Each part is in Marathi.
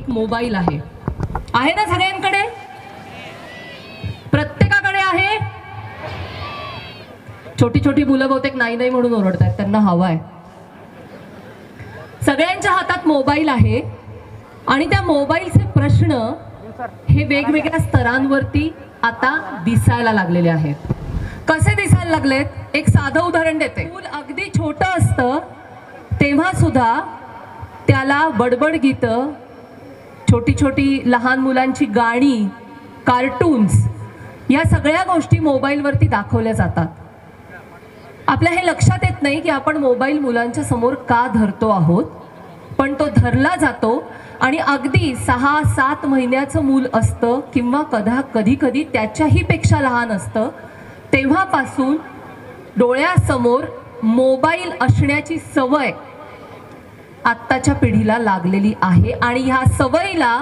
एक मोबाईल आहे ना सगळ्यांकडे? प्रत्येकाकडे आहे? छोटी छोटी मुलं बहुतेक नाही नाही म्हणून ओरडतात, त्यांना हवाय. सगळ्यांच्या हातात मोबाईल आहे आणि त्या मोबाईलचे प्रश्न हे वेगवेगळ्या स्तरांवरती आता दिसायला लागलेले आहेत. कसे दिसायला लागलेत? एक साधं उदाहरण देते. मूल अगदी छोटं असतं तेव्हा सुद्धा त्याला बडबड गीतं, छोटी छोटी लहान मुलांची गाणी, कार्टून्स, या सगळ्या गोष्टी मोबाईलवरती दाखवल्या जातात. आपल्या हे लक्षात येत नाही की आपण मोबाईल मुलांच्या समोर का धरतो आहोत, पण तो धरला जातो आणि अगदी 6-7 महिन्याचं मूल असतं किंवा कधी कधी त्याच्याही पेक्षा लहान असतं तेव्हापासून डोळ्यासमोर मोबाईल असण्याची सवय आत्ताच्या पिढीला लागलेली आहे आणि ह्या सवयीला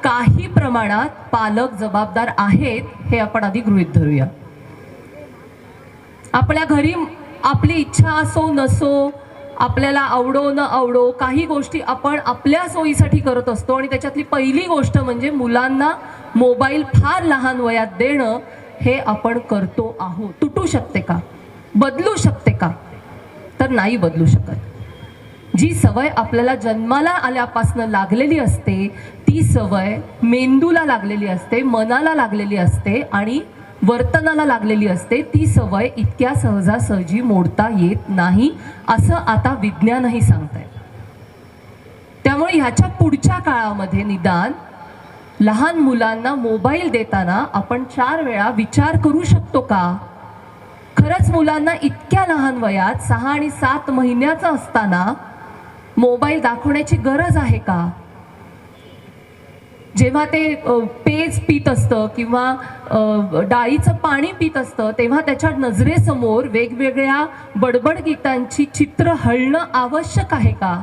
काही प्रमाणात पालक जबाबदार आहेत हे आपण आधी गृहीत धरूया. आपल्या घरी आपली इच्छा असो नसो, आपल्याला आवडो न आवडो, काही गोष्टी आपण आपल्या सोयीसाठी करत असतो आणि त्याच्यातली पहिली गोष्ट म्हणजे मुलांना मोबाईल फार लहान वयात देणं हे आपण करतो आहोत. तुटू शकते का? बदलू शकते का? तर नाही बदलू शकत. जी सवय आपल्याला जन्माला आल्यापासून लागलेली असते ती सवय मेंदूला लागलेली असते, मनाला लागलेली असते आणि वर्तनाला लागलेली असते. ती सवय इतक्या सहजासहजी मोडता येत नाही असं आता विज्ञानही सांगतंय. त्यामुळे ह्याच्या पुढच्या काळामध्ये निदान लहान मुलांना मोबाईल देताना आपण 4 वेळा विचार करू शकतो का? खरंच मुलांना इतक्या लहान वयात 6 आणि 7 महिन्याचं असताना मोबाईल दाखवण्याची गरज आहे का? जेव्हा ते पेज पित असतं किंवा डाळीचं पाणी पित असतं तेव्हा त्याच्या नजरेसमोर वेगवेगळ्या बडबड गीतांची चित्र हलणं आवश्यक आहे का?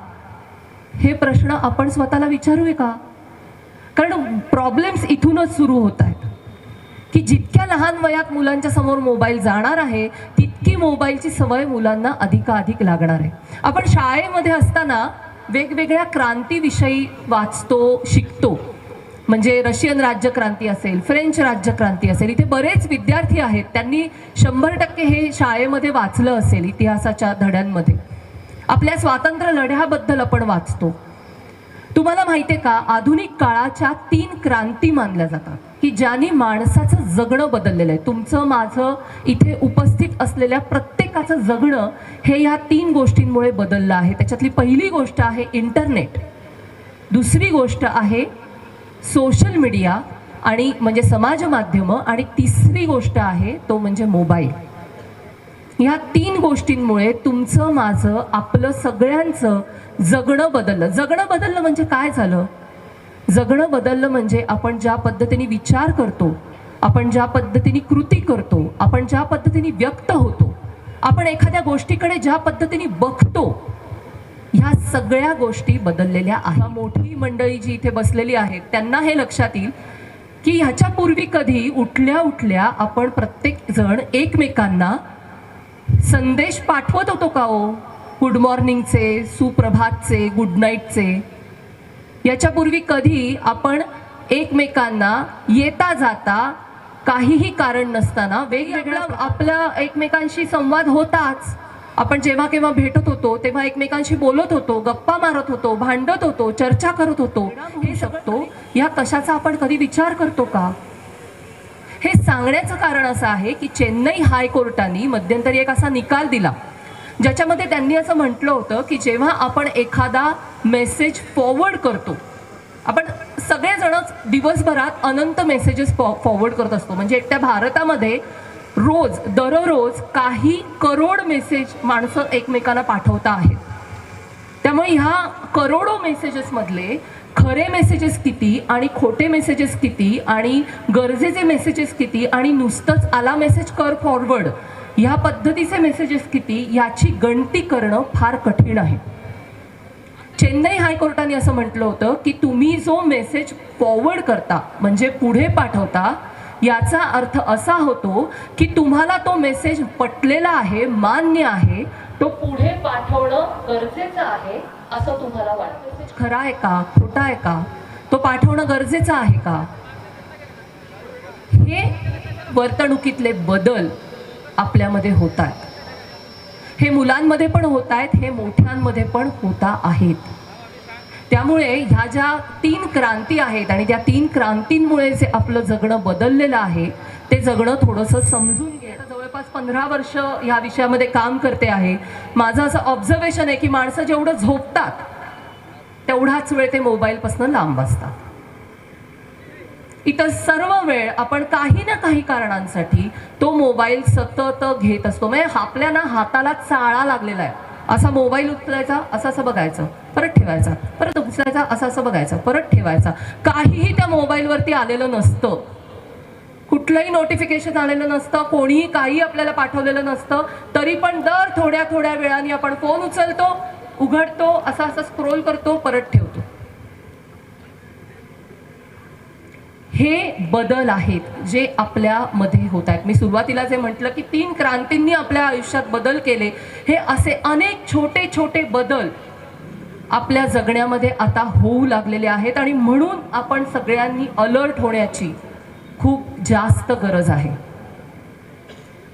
हे प्रश्न आपण स्वतःला विचारूया का? कारण प्रॉब्लेम्स इथूनच सुरू होत आहेत की जितक्या लहान वयात मुलांच्या समोर मोबाईल जाणार आहे तितकी मोबाईलची सवय मुलांना अधिकाधिक लागणार आहे. आपण शाळेमध्ये असताना वेगवेगळ्या क्रांतीविषयी वाचतो, शिकतो. म्हणजे रशियन राज्यक्रांती असेल, फ्रेंच राज्यक्रांती असेल, इथे बरेच विद्यार्थी आहेत त्यांनी 100% हे शाळेमध्ये वाचलं असेल. इतिहासाच्या धड्यांमध्ये आपल्या स्वातंत्र्य लढ्याबद्दल आपण वाचतो. तुम्हाला माहिती आहे का, आधुनिक काळाच्या 3 क्रांती मानल्या जातात की ज्यांनी माणसाचं जगणं बदललेलं आहे. तुमचं माझं इथे उपस्थित असलेल्या प्रत्येकाचं जगणं हे या 3 गोष्टींमुळे बदललं आहे. त्याच्यातली पहिली गोष्ट आहे इंटरनेट, दुसरी गोष्ट आहे सोशल मीडिया आणि म्हणजे समाज माध्यमं, आणि तिसरी गोष्ट आहे तो म्हणजे मोबाईल. ह्या 3 गोष्टींमुळे तुमचं माझं आपलं सगळ्यांचं जगणं बदललं. जगणं बदललं म्हणजे काय झालं? जगणं बदललं म्हणजे आपण ज्या पद्धतीने विचार करतो, आपण ज्या पद्धतीने कृती करतो, आपण ज्या पद्धतीने व्यक्त होतो, आपण एखाद्या गोष्टीकडे ज्या पद्धतीने बघतो, ह्या सगळ्या गोष्टी बदललेल्या आहेत. मोठी मंडळी जी इथे बसलेली आहेत त्यांना हे लक्षात येईल की ह्याच्यापूर्वी कधी उठल्या उठल्या आपण प्रत्येक जण एकमेकांना संदेश पाठवत होतो का हो? Good मॉर्निंगचे, सुप्रभातचे, good नाईटचे. याच्यापूर्वी कधी आपण एकमेकांना येता जाता काहीही कारण नसताना वेगवेगळा आपला एकमेकांशी संवाद होताच. आपण जेव्हा केव्हा भेटत होतो तेव्हा एकमेकांशी बोलत होतो, गप्पा मारत होतो, भांडत होतो, चर्चा करत होतो. हे शकतो या कशाचा आपण कधी विचार करतो का? हे सांगण्याचं कारण असं आहे की चेन्नई हायकोर्टाने मध्यंतरी एक असा निकाल दिला ज्याच्यामध्ये त्यांनी असं म्हटलं होतं की जेव्हा आपण एखादा मेसेज फॉरवर्ड करतो, आपण सगळेजणच दिवसभरात अनंत मेसेजेस फॉरवर्ड करत असतो. म्हणजे एकट्या भारतामध्ये दररोज काही करोड मेसेज माणसं एकमेकांना पाठवता आहेत. त्यामुळे ह्या करोडो मेसेजेसमधले खरे मेसेजेस किती आणि खोटे मेसेजेस किती आणि गरजेचे मेसेजेस किती आणि नुसतंच आला मेसेज कर फॉरवर्ड ह्या पद्धतीचे मेसेजेस किती याची गणती करणं फार कठीण आहे. चेन्नई हायकोर्टाने असं म्हटलं होतं की तुम्ही जो मेसेज फॉरवर्ड करता म्हणजे पुढे पाठवता याचा अर्थ असा होतो की तुम्हाला तो मेसेज पटलेला आहे, मान्य आहे, तो पुढे पाठवणं गरजेचं आहे असं तुम्हाला वाटतं. खरा आहे का, खोटा आहे का, तो पाठवणं गरजेचं आहे का? हे वर्तणुकीतले बदल आपल्यामध्ये होत आहेत. हे मुलांमध्ये पण होत आहेत, हे मोठ्यांमध्ये पण होता आहेत. त्यामुळे ह्या ज्या 3 क्रांती आहेत आणि त्या 3 क्रांतींमुळे जे आपलं जगणं बदललेलं आहे ते जगणं थोडंसं समजून घे. जवळपास 15 वर्ष ह्या विषयामध्ये काम करते आहे. माझं असं ऑब्झर्वेशन आहे की माणसं जेवढं झोपतात तेवढाच वेळ ते मोबाईलपासून लांब असतात. इतर सर्व वेळ आपण काही ना काही कारणांसाठी तो मोबाईल सतत घेत असतो. म्हणजे आपल्या ना हाताला चाळा लागलेला आहे. असा मोबाईल उचलायचा, असं बघायचं, परत ठेवायचा, परत उचलायचा, असं बघायचं, परत ठेवायचा. काहीही त्या मोबाईलवरती आलेलं नसतं, कुठलंही नोटिफिकेशन आलेलं नसतं, कोणीही काही आपल्याला पाठवलेलं नसतं, तरी पण दर थोड्या थोड्या वेळाने आपण फोन उचलतो, उघडतो, असं स्क्रोल करतो, परत ठेवतो. हे बदल आहेत जे आपल्यामध्ये होत आहेत. मी सुरुवातीला जे म्हटलं की 3 क्रांतींनी आपल्या आयुष्यात बदल केले, हे असे अनेक छोटे छोटे बदल आपल्या जगण्यामध्ये आता होऊ लागलेले आहेत आणि म्हणून आपण सगळ्यांनी अलर्ट होण्याची खूप जास्त गरज आहे.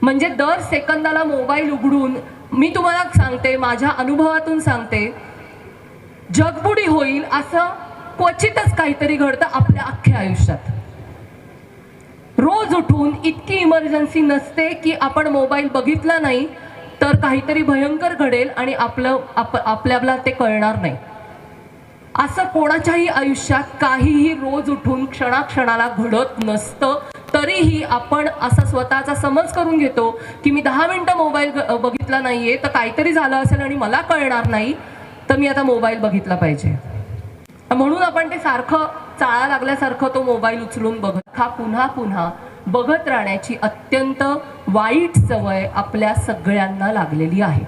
म्हणजे दर सेकंदाला मोबाईल उघडून मी तुम्हाला सांगते, माझ्या अनुभवातून सांगते, जगबुडी होईल असं क्वचितच काहीतरी घडतं आपल्या अख्ख्या आयुष्यात. रोज उठून इतकी इमर्जन्सी नसते की आपण मोबाईल बघितला नाही तर काहीतरी भयंकर घडेल आणि आपल्याला ते कळणार नाही. असं कोणाच्याही आयुष्यात काहीही रोज उठून क्षणाक्षणाला घडत नसतं. तरीही आपण असा स्वतःचा समज करून घेतो की मी 10 मिनिटं मोबाईल बघितला नाहीये तर काहीतरी झालं असेल आणि मला कळणार नाही, तर मी आता मोबाईल बघितला पाहिजे. म्हणून आपण ते सारखं चाळा लागल्यासारखं तो मोबाईल उचलून बघत पुन्हा पुन्हा बघत राहण्याची अत्यंत वाईट सवय आपल्या सगळ्यांना लागलेली आहे.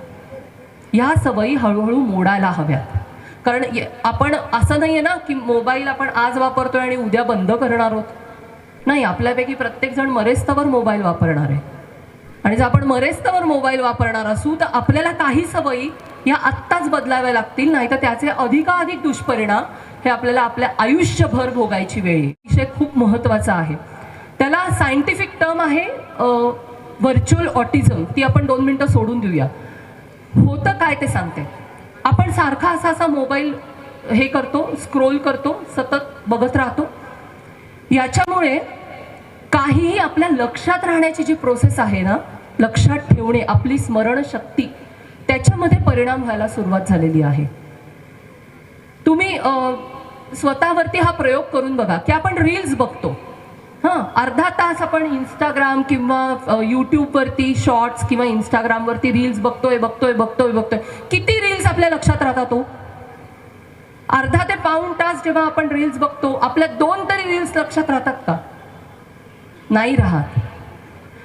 ह्या सवयी हळूहळू मोडायला हव्यात. कारण आपण असं नाहीये ना की मोबाईल आपण आज वापरतोय आणि उद्या बंद करणार आहोत. नाही, आपल्यापैकी प्रत्येक जण मरेस्तवर मोबाईल वापरणार आहे. आणि जर आपण मरेस्तवर मोबाईल वापरणार असू तर आपल्याला काही सवयी या आत्ताच बदलाव्या लागतील, नाही तर त्याचे अधिकाधिक दुष्परिणाम हे आपल्याला आपल्या आयुष्यभर भोगायची वेळ येईल. विषय खूप महत्त्वाचा आहे. त्याला सायंटिफिक टर्म आहे व्हर्च्युअल ऑटिझम. ती आपण 2 मिनिटं सोडून देऊया. होतं काय ते सांगते. आपण सारखा असा मोबाईल हे करतो, स्क्रोल करतो, सतत बघत राहतो. याच्यामुळे काहीही आपल्या लक्षात राहण्याची जी प्रोसेस आहे ना, लक्षात ठेवणे, आपली स्मरणशक्ती, त्याच्यामध्ये परिणाम व्हायला सुरुवात झालेली आहे. तुम्ही स्वतःवरती हा प्रयोग करून बघा की आपण रील्स बघतो. अर्धा तास आपण इंस्टाग्राम किंवा यूट्यूबवरती शॉर्ट्स किंवा इंस्टाग्रामवरती रील्स बघतोय. किती रील्स आपल्या लक्षात राहतात? अर्धा ते पाऊण तास जेव्हा आपण रील्स बघतो, आपल्या 2 तरी रील्स लक्षात राहतात का? नाही राहत.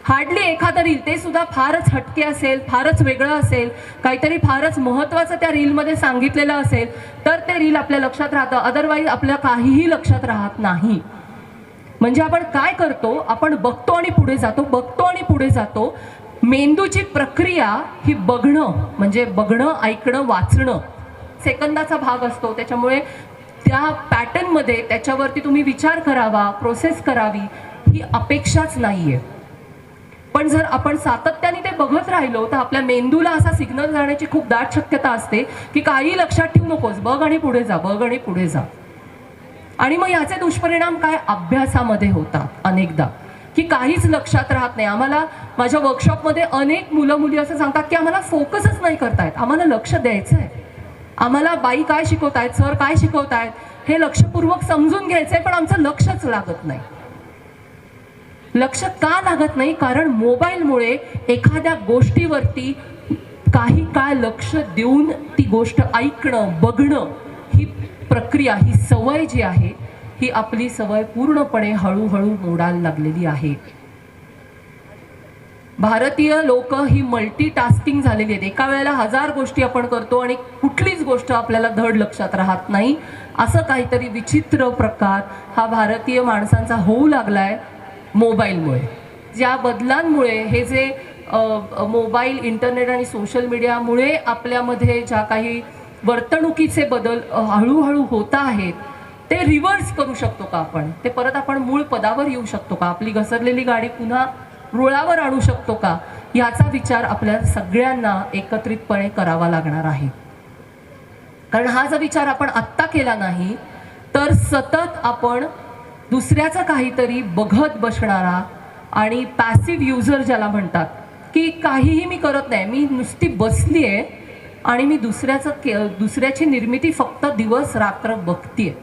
हार्डली एखादं रील, ते सुद्धा फारच हटके असेल, फारच वेगळं असेल, काहीतरी फारच महत्त्वाचं त्या रीलमध्ये सांगितलेलं असेल तर ते रील आपल्या लक्षात राहतं. अदरवाईज आपल्या काहीही लक्षात राहत नाही. म्हणजे आपण काय करतो, आपण बघतो आणि पुढे जातो, बघतो आणि पुढे जातो. मेंदूची प्रक्रिया ही बघणं, म्हणजे बघणं, ऐकणं, वाचणं सेकंदाचा भाग असतो. त्याच्यामुळे त्या पॅटर्नमध्ये त्याच्यावरती तुम्ही विचार करावा, प्रोसेस करावी ही अपेक्षाच नाहीये. पण जर आपण सातत्याने ते बघत राहिलो तर आपल्या मेंदूला असा सिग्नल जाण्याची खूप दाट शक्यता असते की काही लक्षात ठेवू नकोस, बघ आणि पुढे जा, बघ आणि पुढे जा. आणि मग याचे दुष्परिणाम काय अभ्यासामध्ये होतात अनेकदा, की काहीच लक्षात राहत नाही. आम्हाला माझ्या वर्कशॉपमध्ये अनेक मुलं मुली असं सांगतात की आम्हाला फोकसच नाही करतायत, आम्हाला लक्ष द्यायचं आहे, आम्हाला बाई काय शिकवतायत, सर काय शिकवतायत हे लक्षपूर्वक समजून घ्यायचंय, पण आमचं लक्षच लागत नाही. लक्ष का लागत नाही? कारण मोबाईलमुळे एखाद्या गोष्टीवरती काही काळ लक्ष देऊन ती गोष्ट ऐकणं, बघणं, ही प्रक्रिया, ही सवय जी आहे, ही आपली सवय पूर्णपणे हळूहळू मोडायला लागलेली आहे. भारतीय लोक ही मल्टीटास्किंग झालेली आहेत. एका वेळेला 1000 गोष्टी आपण करतो आणि कुठलीच गोष्ट आपल्याला धड लक्षात राहत नाही. असं काहीतरी विचित्र प्रकार हा भारतीय माणसांचा होऊ लागलाय मोबाईलमुळे. ज्या बदलांमुळे, हे जे मोबाईल, इंटरनेट आणि सोशल मीडियामुळे आपल्यामध्ये ज्या काही वर्तणुकीचे बदल हळूहळू होत आहेत, ते रिव्हर्स करू शकतो का आपण, ते परत आपण मूळ पदावर येऊ शकतो का, आपली घसरलेली गाडी पुन्हा रुळावर आणू शकतो का, याचा विचार आपल्या सगळ्यांना एकत्रितपणे करावा लागणार आहे. कारण हा जर विचार आपण आत्ता केला नाही तर सतत आपण दुसऱ्याचं काहीतरी बघत बसणारा आणि पॅसिव्ह युजर ज्याला म्हणतात, की काहीही मी करत नाही, मी नुसती बसली आहे आणि मी दुसऱ्याची निर्मिती फक्त दिवस रात्र बघतीये.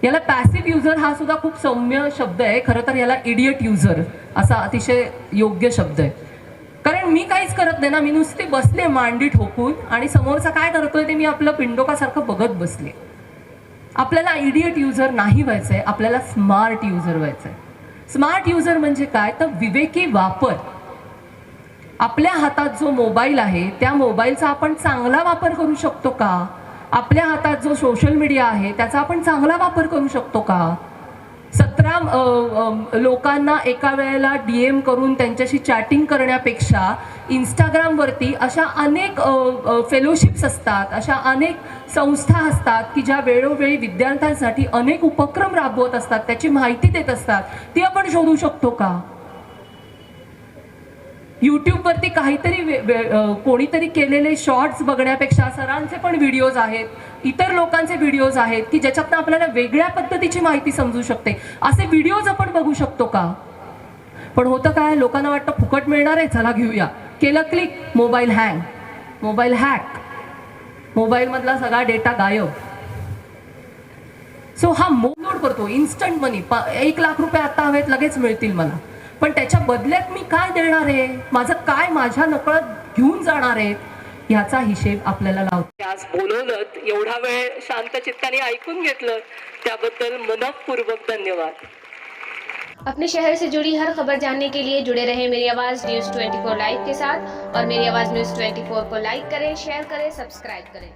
याला पॅसिव्ह युजर हा सुद्धा खूप सौम्य शब्द आहे. खरं तर याला इडियट युजर असा अतिशय योग्य शब्द आहे. कारण मी काहीच करत नाही ना, मी नुसती बसले मांडी ठोकून आणि समोरचा काय करतोय ते मी आपलं पिंडोकासारखं बघत बसले. आपल्याला इडियट युजर नाही व्हायचंय, आपल्याला स्मार्ट युजर व्हायचंय. स्मार्ट युजर म्हणजे काय तर विवेकी वापर. आपल्या हातात जो मोबाईल आहे त्या मोबाईलचा आपण चांगला वापर करू शकतो का, आपल्या हातात जो सोशल मीडिया आहे त्याचा आपण चांगला वापर करू शकतो का. 17 लोकांना एका वेळेला DM करून त्यांच्याशी चॅटिंग करण्यापेक्षा इंस्टाग्रामवरती अशा अनेक फेलोशिप्स असतात, अशा अनेक संस्था असतात की ज्या वेळोवेळी विद्यार्थ्यांसाठी अनेक उपक्रम राबवत असतात, त्याची माहिती देत असतात, ती आपण शोधू शकतो का. यूट्यूबवरती काहीतरी कोणीतरी केलेले शॉर्ट्स बघण्यापेक्षा सरांचे पण व्हिडिओज आहेत, इतर लोकांचे व्हिडिओज आहेत की ज्याच्यातनं आपल्याला वेगळ्या पद्धतीची माहिती समजू शकते, असे व्हिडिओज आपण बघू शकतो का. पण होतं काय, लोकांना वाटतं फुकट मिळणार आहे, चला घेऊया, केलं click, mobile hang, mobile hack, मोबाईलमधला सगळा डेटा गायब. सो हा मोड करतो इन्स्टंट मनी, 1 लाख रुपये आता हवेत लगेच मिळतील मला, पण त्याच्या बदल्यात मी काय देणार आहे, माझं काय माझ्या नकळत घेऊन जाणार आहे, याचा हिशेब आपल्याला लावतो. आज बोलवलं, एवढा वेळ शांत चित्ताने ऐकून घेतलं, त्याबद्दल मनपूर्वक धन्यवाद. अपने शहर से जुड़ी हर खबर जानने के लिए जुड़े रहे मेरी आवाज़ न्यूज़ 24 लाइव के साथ, और मेरी आवाज़ न्यूज़ 24 को लाइक करें, शेयर करें, सब्सक्राइब करें.